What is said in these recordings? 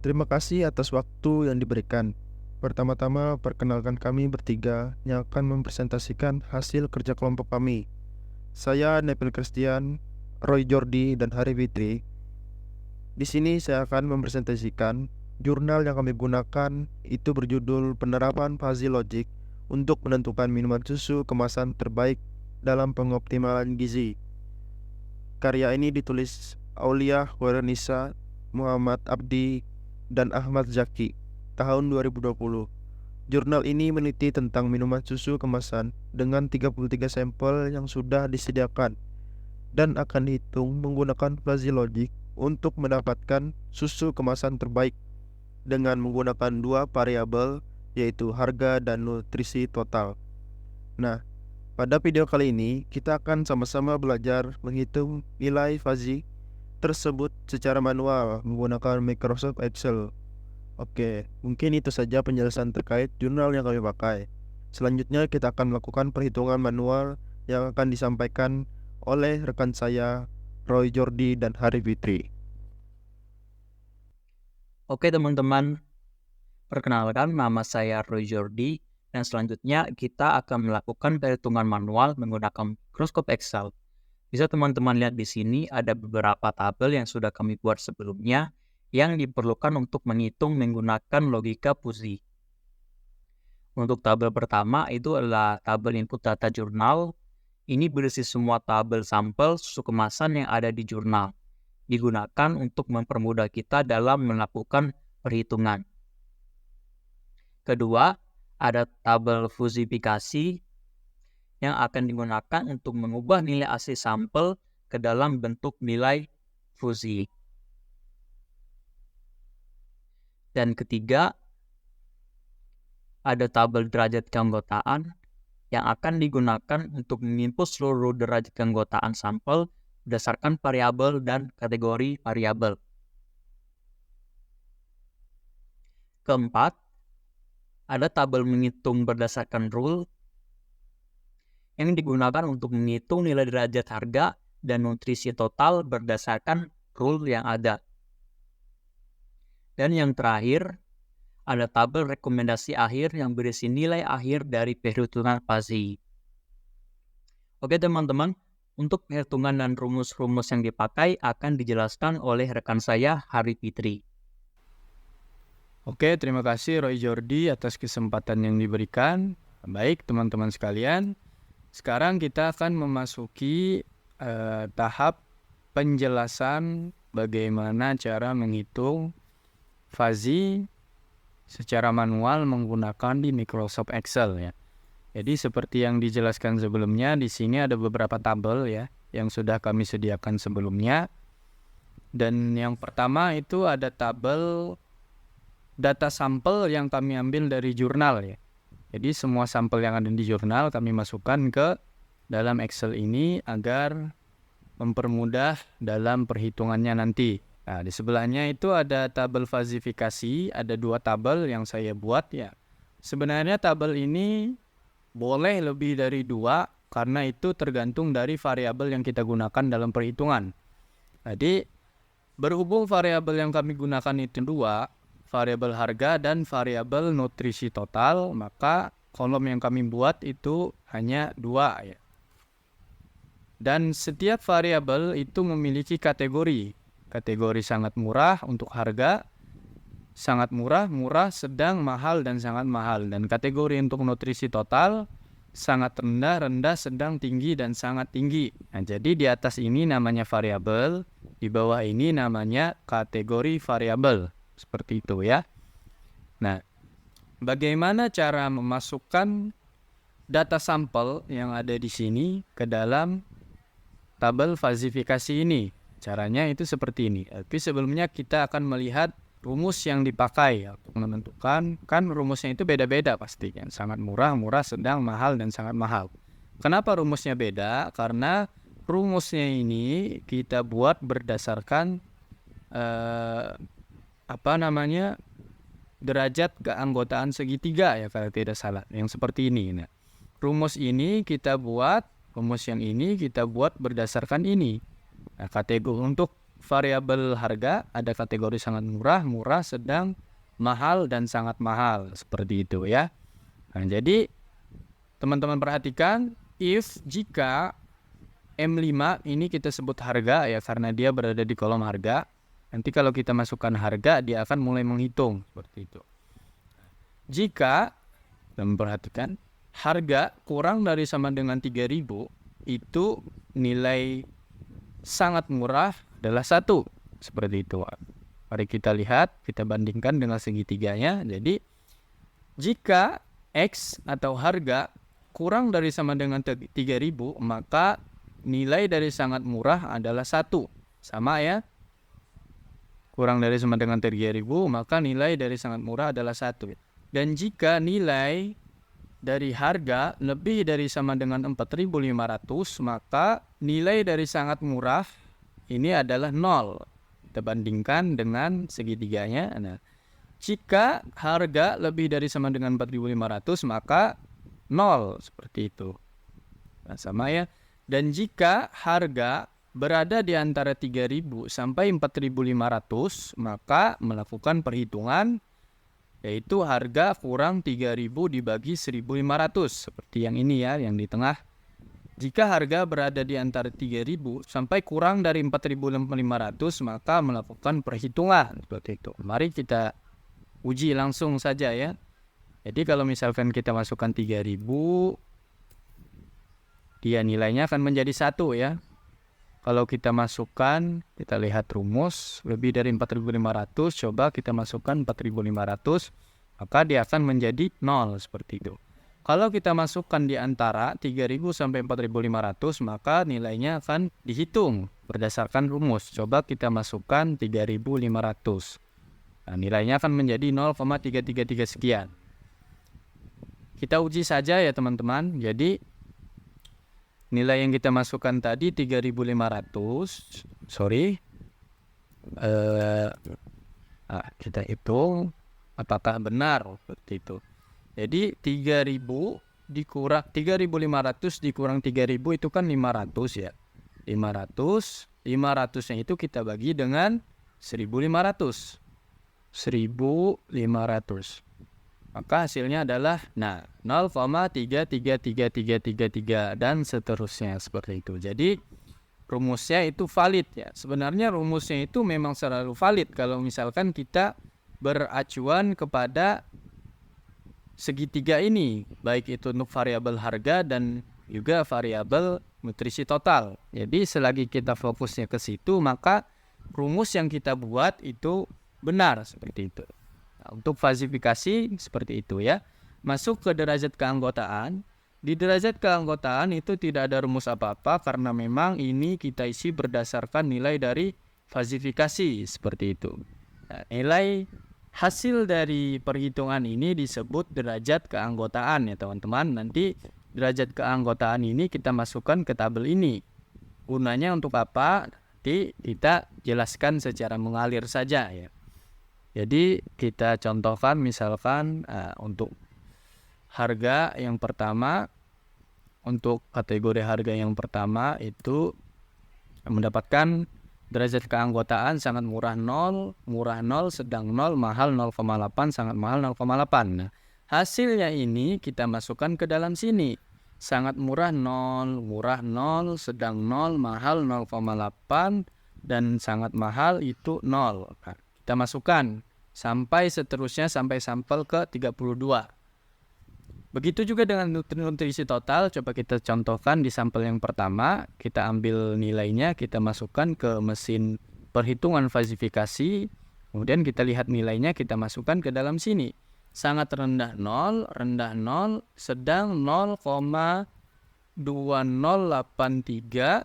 Terima kasih atas waktu yang diberikan. Pertama-tama, perkenalkan kami bertiga yang akan mempresentasikan hasil kerja kelompok kami. Saya Nepil Christian, Roy Jordi, dan Hari Fitri. Di sini saya akan mempresentasikan jurnal yang kami gunakan itu berjudul Penerapan Fuzzy Logic untuk menentukan minuman susu kemasan terbaik dalam pengoptimalan gizi. Karya ini ditulis Aulia Khairunnisa, Muhammad Abdi, dan Ahmad Zaki tahun 2020. Jurnal ini meneliti tentang minuman susu kemasan dengan 33 sampel yang sudah disediakan dan akan dihitung menggunakan fuzzy logic untuk mendapatkan susu kemasan terbaik dengan menggunakan dua variabel yaitu harga dan nutrisi total. Nah, pada video kali ini kita akan sama-sama belajar menghitung nilai fuzzy tersebut secara manual menggunakan Microsoft Excel. Oke, mungkin itu saja penjelasan terkait jurnal yang kami pakai. Selanjutnya kita akan melakukan perhitungan manual yang akan disampaikan oleh rekan saya, Roy Jordi dan Hari Fitri. Oke teman-teman, perkenalkan nama saya Roy Jordi dan selanjutnya kita akan melakukan perhitungan manual menggunakan Microsoft Excel. Bisa teman-teman lihat di sini ada beberapa tabel yang sudah kami buat sebelumnya yang diperlukan untuk menghitung menggunakan logika fuzzy. Untuk tabel pertama itu adalah tabel input data jurnal. Ini berisi semua tabel sampel susu kemasan yang ada di jurnal. Digunakan untuk mempermudah kita dalam melakukan perhitungan. Kedua, ada tabel fuzifikasi yang akan digunakan untuk mengubah nilai asli sampel ke dalam bentuk nilai fuzzy. Dan ketiga, ada tabel derajat keanggotaan yang akan digunakan untuk menginput seluruh derajat keanggotaan sampel berdasarkan variabel dan kategori variabel. Keempat, ada tabel menghitung berdasarkan rule yang digunakan untuk menghitung nilai derajat harga dan nutrisi total berdasarkan rule yang ada. Dan yang terakhir, ada tabel rekomendasi akhir yang berisi nilai akhir dari perhitungan fuzzy. Oke teman-teman, untuk perhitungan dan rumus-rumus yang dipakai akan dijelaskan oleh rekan saya, Hari Fitri. Oke, terima kasih Roy Jordi atas kesempatan yang diberikan. Baik teman-teman sekalian, sekarang kita akan memasuki tahap penjelasan bagaimana cara menghitung fuzzy secara manual menggunakan di Microsoft Excel ya. Jadi seperti yang dijelaskan sebelumnya, di sini ada beberapa tabel ya yang sudah kami sediakan sebelumnya. Dan yang pertama itu ada tabel data sampel yang kami ambil dari jurnal ya. Jadi semua sampel yang ada di jurnal kami masukkan ke dalam Excel ini agar mempermudah dalam perhitungannya nanti. Nah, di sebelahnya itu ada tabel fazifikasi, ada dua tabel yang saya buat ya. Sebenarnya tabel ini boleh lebih dari dua karena itu tergantung dari variabel yang kita gunakan dalam perhitungan. Jadi berhubung variabel yang kami gunakan itu dua, variabel harga dan variabel nutrisi total, maka kolom yang kami buat itu hanya dua ya. Dan setiap variabel itu memiliki kategori. Kategori sangat murah untuk harga, sangat murah, murah, sedang, mahal, dan sangat mahal. Dan kategori untuk nutrisi total, sangat rendah, rendah, sedang, tinggi, dan sangat tinggi. Nah, jadi di atas ini namanya variabel, di bawah ini namanya kategori variabel. Seperti itu ya. Nah, bagaimana cara memasukkan data sampel yang ada di sini ke dalam tabel fazifikasi ini? Caranya itu seperti ini. Tapi sebelumnya kita akan melihat rumus yang dipakai untuk menentukan. Kan rumusnya itu beda-beda pasti kan. Sangat murah, murah, sedang, mahal, dan sangat mahal. Kenapa rumusnya beda? Karena rumusnya ini kita buat berdasarkan derajat keanggotaan segitiga ya kalau tidak salah. Yang seperti ini. Nah, rumus ini kita buat, rumus yang ini kita buat berdasarkan ini. Nah, kategori untuk variabel harga ada kategori sangat murah, murah, sedang, mahal, dan sangat mahal. Seperti itu ya. Nah, jadi teman-teman perhatikan, jika M5 ini kita sebut harga ya karena dia berada di kolom harga. Nanti kalau kita masukkan harga, dia akan mulai menghitung seperti itu. Jika teman perhatikan harga kurang dari sama dengan 3.000, itu nilai sangat murah adalah 1. Seperti itu. Mari kita lihat, kita bandingkan dengan segitiganya. Jadi jika X atau harga kurang dari sama dengan 3.000, maka nilai dari sangat murah adalah 1. Sama ya. Kurang dari sama dengan 3.000, maka nilai dari sangat murah adalah 1. Dan jika nilai dari harga lebih dari sama dengan 4.500, maka nilai dari sangat murah ini adalah 0. Kita bandingkan dengan segitiganya. Nah, jika harga lebih dari sama dengan 4.500, maka 0. Seperti itu. Nah, sama ya. Dan jika harga berada di antara 3.000 sampai 4.500, maka melakukan perhitungan, yaitu harga kurang 3.000 dibagi 1.500. Seperti yang ini ya, yang di tengah. Jika harga berada di antara 3.000 sampai kurang dari 4.500, maka melakukan perhitungan. Seperti itu. Mari kita uji langsung saja ya. Jadi kalau misalkan kita masukkan 3.000, dia nilainya akan menjadi 1 ya. Kalau kita masukkan, kita lihat rumus, lebih dari 4.500, coba kita masukkan 4.500, maka dia akan menjadi 0, seperti itu. Kalau kita masukkan di antara 3.000 sampai 4.500, maka nilainya akan dihitung berdasarkan rumus. Coba kita masukkan 3.500. Nah, nilainya akan menjadi 0,333 sekian. Kita uji saja ya teman-teman. Jadi nilai yang kita masukkan tadi 3.500, kita hitung apakah benar seperti itu. Jadi 3.500 dikurang 3.000 itu kan 500 ya. 500-nya itu kita bagi dengan 1.500. 1.500. Maka hasilnya adalah 0,33333 dan seterusnya seperti itu. Jadi rumusnya itu valid ya. Sebenarnya rumusnya itu memang selalu valid kalau misalkan kita beracuan kepada segitiga ini, baik itu untuk variabel harga dan juga variabel nutrisi total. Jadi selagi kita fokusnya ke situ, maka rumus yang kita buat itu benar seperti itu. Nah, untuk falsifikasi seperti itu ya. Masuk ke derajat keanggotaan. Di derajat keanggotaan itu tidak ada rumus apa-apa karena memang ini kita isi berdasarkan nilai dari falsifikasi seperti itu. Nah, nilai hasil dari perhitungan ini disebut derajat keanggotaan ya teman-teman. Nanti derajat keanggotaan ini kita masukkan ke tabel ini. Gunanya untuk apa? Nanti kita jelaskan secara mengalir saja ya. Jadi kita contohkan misalkan untuk harga yang pertama, untuk kategori harga yang pertama itu mendapatkan derajat keanggotaan sangat murah 0, sedang 0, mahal 0,8, sangat mahal 0,8. Nah, hasilnya ini kita masukkan ke dalam sini. Sangat murah 0, sedang 0, mahal 0,8, dan sangat mahal itu 0. Nah, kita masukkan sampai seterusnya sampai sampel ke 32. Begitu juga dengan nutrisi total. Coba kita contohkan di sampel yang pertama. Kita ambil nilainya, kita masukkan ke mesin perhitungan falsifikasi. Kemudian kita lihat nilainya, kita masukkan ke dalam sini. Sangat rendah 0, sedang 0,2083,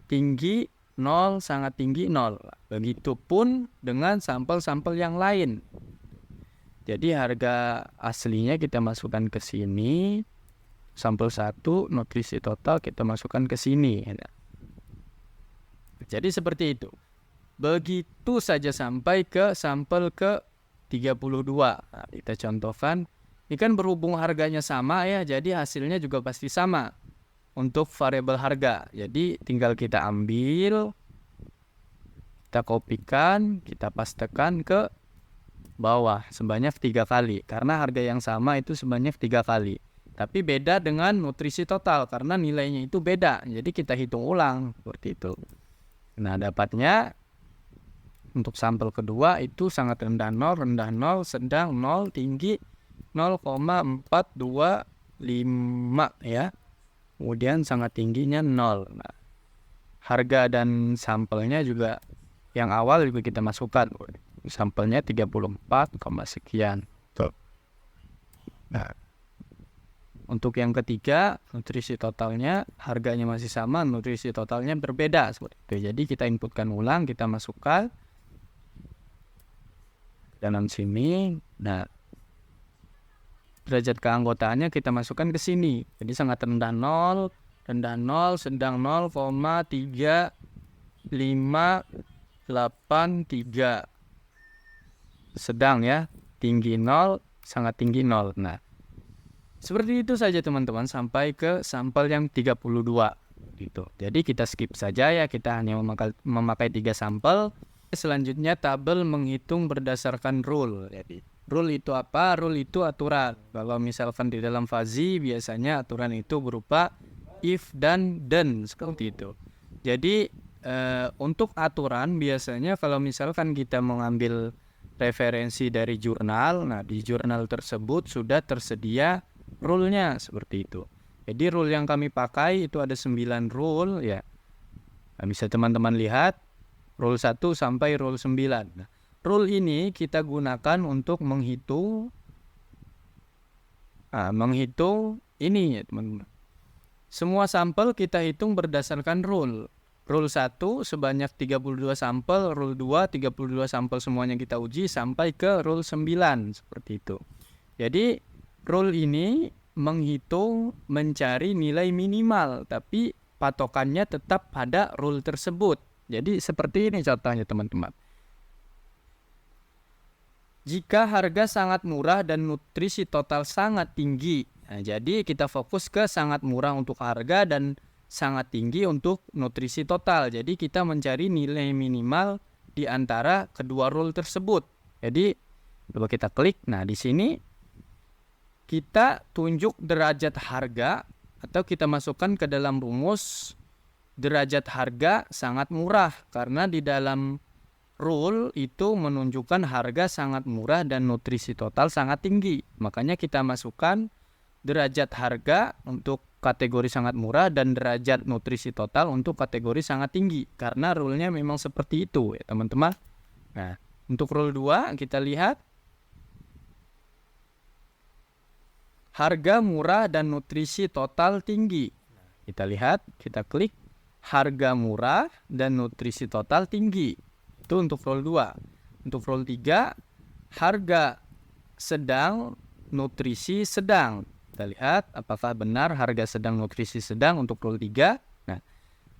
tinggi 0, sangat tinggi 0. Begitupun dengan sampel-sampel yang lain. Jadi harga aslinya kita masukkan ke sini. Sampel 1, nutrisi total kita masukkan ke sini. Jadi seperti itu. Begitu saja sampai ke sampel ke 32. Nah, kita contohkan. Ini kan berhubung harganya sama ya. Jadi hasilnya juga pasti sama. Untuk variabel harga. Jadi tinggal kita ambil kita kopikan, kita pastekan ke bawah sebanyak 3 kali. Karena harga yang sama itu sebanyak 3 kali. Tapi beda dengan nutrisi total karena nilainya itu beda. Jadi kita hitung ulang seperti itu. Nah, dapatnya untuk sampel kedua itu sangat rendah 0, sedang 0, tinggi 0,425 ya. Kemudian sangat tingginya 0. Nah, harga dan sampelnya juga yang awal juga kita masukkan. Sampelnya 34, sekian. Nah, untuk yang ketiga, nutrisi totalnya harganya masih sama, nutrisi totalnya berbeda seperti itu. Jadi kita inputkan ulang, kita masukkan dalam sini. Nah, derajat keanggotaannya kita masukkan ke sini. Jadi sangat rendah 0, sedang 0,3583. Sedang ya, tinggi 0, sangat tinggi 0. Nah, seperti itu saja teman-teman sampai ke sampel yang 32 gitu. Jadi kita skip saja ya, kita hanya memakai 3 sampel. Selanjutnya tabel menghitung berdasarkan rule. Jadi rule itu apa? Rule itu aturan. Kalau misalkan di dalam fuzzy biasanya aturan itu berupa if dan then seperti itu. Jadi untuk aturan biasanya kalau misalkan kita mengambil referensi dari jurnal, nah di jurnal tersebut sudah tersedia rule-nya seperti itu. Jadi rule yang kami pakai itu ada 9 rule ya. Nah, bisa teman-teman lihat rule 1 sampai rule 9. Nah, rule ini kita gunakan untuk menghitung ini ya teman-teman. Semua sampel kita hitung berdasarkan rule. Rule 1 sebanyak 32 sampel, rule 2 32 sampel semuanya kita uji sampai ke rule 9 seperti itu. Jadi rule ini menghitung mencari nilai minimal tapi patokannya tetap pada rule tersebut. Jadi seperti ini contohnya teman-teman. Jika harga sangat murah dan nutrisi total sangat tinggi. Nah, jadi kita fokus ke sangat murah untuk harga dan sangat tinggi untuk nutrisi total. Jadi kita mencari nilai minimal di antara kedua rule tersebut. Jadi coba kita klik. Nah, di sini kita tunjuk derajat harga atau kita masukkan ke dalam rumus derajat harga sangat murah karena di dalam rule itu menunjukkan harga sangat murah dan nutrisi total sangat tinggi. Makanya kita masukkan derajat harga untuk kategori sangat murah dan derajat nutrisi total untuk kategori sangat tinggi karena rule-nya memang seperti itu ya teman-teman. Nah, untuk rule 2 kita lihat harga murah dan nutrisi total tinggi. Kita lihat, kita klik harga murah dan nutrisi total tinggi. Itu untuk rule 2. Untuk rule 3, harga sedang, nutrisi sedang. Kita lihat apakah benar harga sedang, nutrisi sedang untuk rule 3. Nah,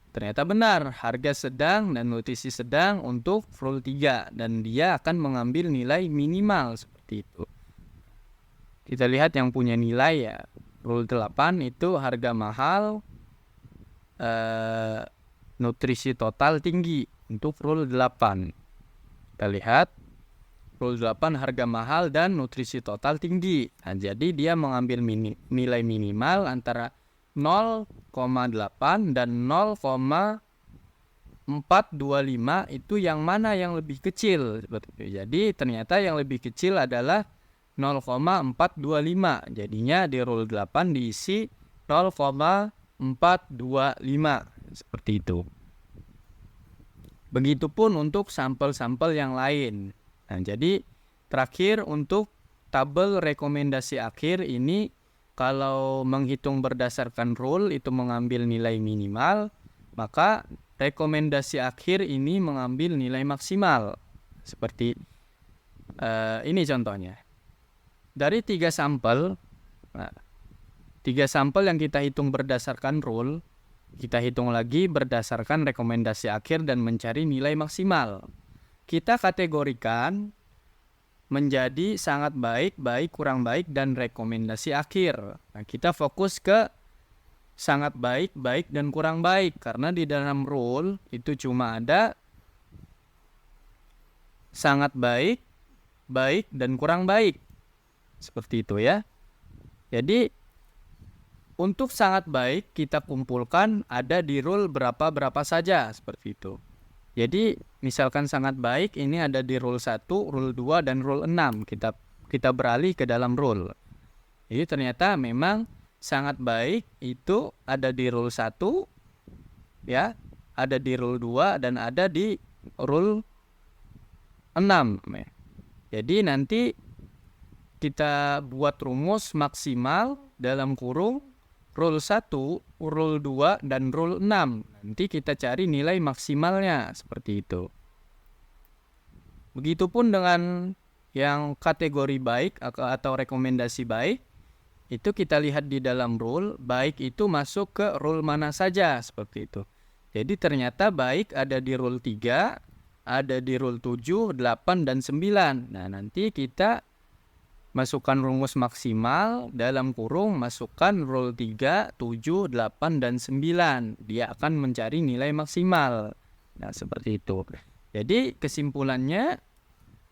ternyata benar harga sedang dan nutrisi sedang untuk rule 3. Dan dia akan mengambil nilai minimal seperti itu. Kita lihat yang punya nilai ya. Rule 8 itu harga mahal, nutrisi total tinggi untuk rule 8. Kita lihat rule 8 harga mahal dan nutrisi total tinggi. Nah, jadi dia mengambil nilai minimal antara 0,8 dan 0,425 itu yang mana yang lebih kecil seperti itu. Jadi ternyata yang lebih kecil adalah 0,425. Jadinya di rule 8 diisi 0,425 seperti itu. Begitupun untuk sampel-sampel yang lain. Nah, jadi terakhir untuk tabel rekomendasi akhir ini kalau menghitung berdasarkan rule itu mengambil nilai minimal, maka rekomendasi akhir ini mengambil nilai maksimal. Seperti ini contohnya. Dari 3 sampel, nah, 3 sampel yang kita hitung berdasarkan rule, kita hitung lagi berdasarkan rekomendasi akhir dan mencari nilai maksimal. Kita kategorikan menjadi sangat baik, baik, kurang baik, dan rekomendasi akhir. Nah, kita fokus ke sangat baik, baik, dan kurang baik. Karena di dalam rule itu cuma ada sangat baik, baik, dan kurang baik. Seperti itu ya. Jadi untuk sangat baik kita kumpulkan ada di rule berapa saja seperti itu. Jadi misalkan sangat baik ini ada di rule 1, rule 2, dan rule 6. Kita beralih ke dalam rule. Jadi ternyata memang sangat baik itu ada di rule 1 ya, ada di rule 2 dan ada di rule 6. Jadi nanti kita buat rumus maksimal dalam kurung rule 1, rule 2, dan rule 6. Nanti kita cari nilai maksimalnya seperti itu. Begitupun dengan yang kategori baik atau rekomendasi baik, itu kita lihat di dalam rule, baik itu masuk ke rule mana saja seperti itu. Jadi ternyata baik ada di rule 3, ada di rule 7, 8, dan 9. Nah, nanti kita masukkan rumus maksimal dalam kurung, masukkan rule 3, 7, 8, dan 9. Dia akan mencari nilai maksimal. Nah, seperti itu. Jadi kesimpulannya,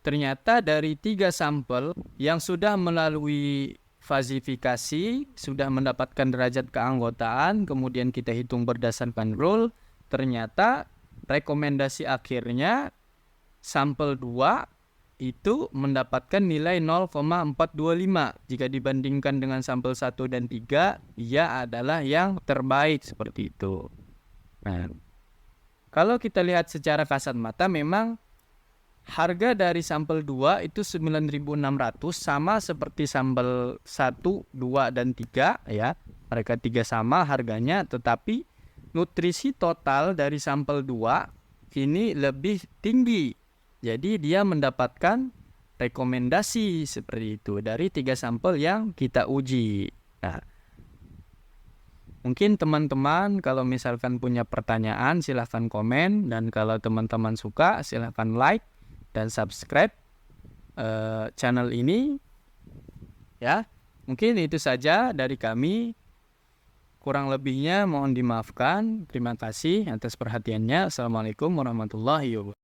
ternyata dari 3 sampel yang sudah melalui fasifikasi, sudah mendapatkan derajat keanggotaan, kemudian kita hitung berdasarkan rule, ternyata rekomendasi akhirnya sampel 2 itu mendapatkan nilai 0,425. Jika dibandingkan dengan sampel 1 dan 3, dia adalah yang terbaik seperti itu. Nah, kalau kita lihat secara kasat mata memang harga dari sampel 2 itu 9.600 sama seperti sampel 1, 2, dan 3 ya. Mereka 3 sama harganya, tetapi nutrisi total dari sampel 2 ini lebih tinggi. Jadi dia mendapatkan rekomendasi seperti itu dari 3 sampel yang kita uji. Nah, mungkin teman-teman kalau misalkan punya pertanyaan silahkan komen, dan kalau teman-teman suka silahkan like dan subscribe channel ini ya. Mungkin itu saja dari kami. Kurang lebihnya mohon dimaafkan. Terima kasih atas perhatiannya. Assalamualaikum warahmatullahi wabarakatuh.